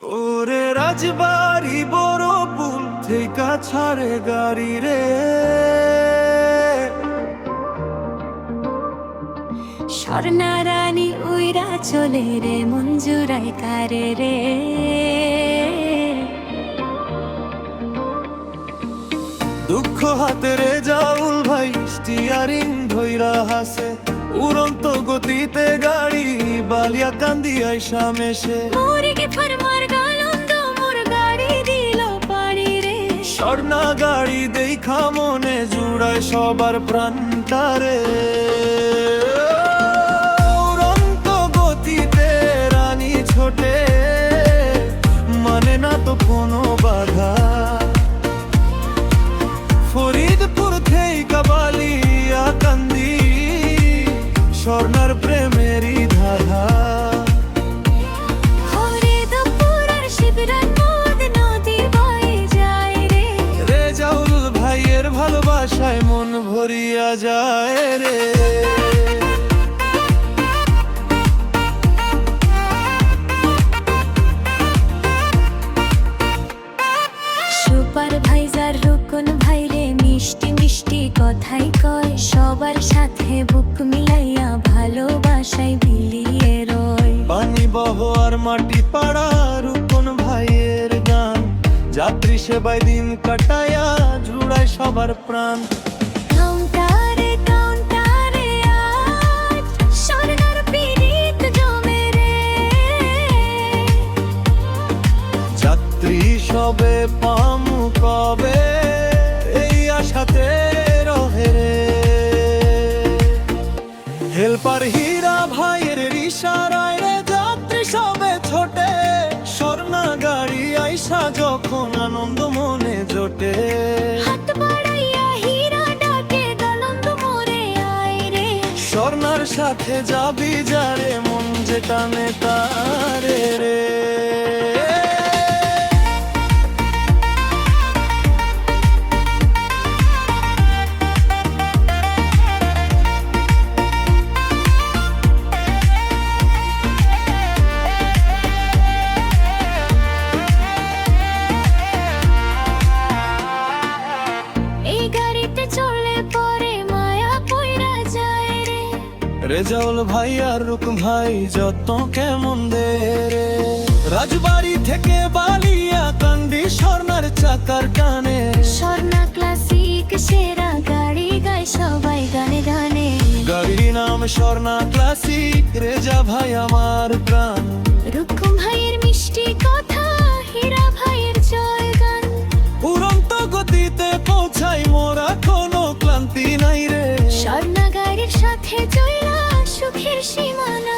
ওরে রাজবাড়ি বড় পুল থেকে ছাড়ে গাড়ি রে, স্বর্ণা রানী উইরা চলে রে মঞ্জুরাই কারে রে। দুঃখ হাতে রে জাউল ভাই স্টিয়ারিং ধইরা হাসে, উড়ন্ত গতিতে গাড়ি বালিয়া কান্দি আইসা মেশে। মোরগে ফরমার গালন্দ মোর গাড়ি দিল পাড়ি রে, স্বর্ণা গাড়ি দেখা মনে জুড়ায় সবার প্রাণটারে। উড়ন্ত গতিতে রানী ছোটে, মানে না তো কোনো বাধা। ফরিদপুর থেকে বালিয়া কান্দি স্বর্ণার প্রেমেরই ধারা। ফরিদপুর আর শিবরার নদ নদী বয়ে যায় রে, রেজাউল ভাইয়ের ভালোবাসায় মন ভরিয়া যায় রে। সুপারভাইজার রুকন ভাই রে মিষ্টি মিষ্টি কথাই কয়, সবার সাথে বুক মিলাইয়া ভালোবাসায় বিলিয়ে রয়। পানি বহ আর মাটি পাড়া রুকন ভাইয়ের গান, যাত্রী সেবায় দিন কাটায়া জুড়ায় সবার প্রাণ। কাউন্টারে কাউন্টারে আজ স্বর্ণার পীড়িত জমে রে, যাত্রী সবে পামু কবে এই আশাতে রহে রে। হেলপার হীরা ভাইয়ের ইশারায় রে যাত্রী সবে ছোটে, স্বর্ণা গাড়ি আইসা যখন আনন্দ মনে জোটে। হাত বাড়াইয়া হীরা ডাকে গালন্দ মোরে আয় রে, স্বর্ণার সাথে যাবি যারে মন যে টানে তারে রে। এই গাড়িতে চলে পরে মায়া পইরা যায় রে, রেজাউল ভাই আর রুক ভাই যত কেমন দে রে। রাজবাড়ি থেকে বালিয়া কান্দি স্বর্ণার চাকার কানে, স্বর্ণা ক্লাসিক সেরা গাড়ি গায় সবাই গানে গানে। গাড়ির নাম স্বর্ণা ক্লাসিক, রেজা ভাই আমার প্রাণ। রুকুম ভাইয়ের মিষ্টি কথা, হীরা ভাইয়ের জয় গান, উড়ন্ত গতিতে পৌঁছাই মোরা কোনো ক্লান্তি নাই রে। স্বর্ণা গাড়ির সাথে চইলা সুখের সীমানা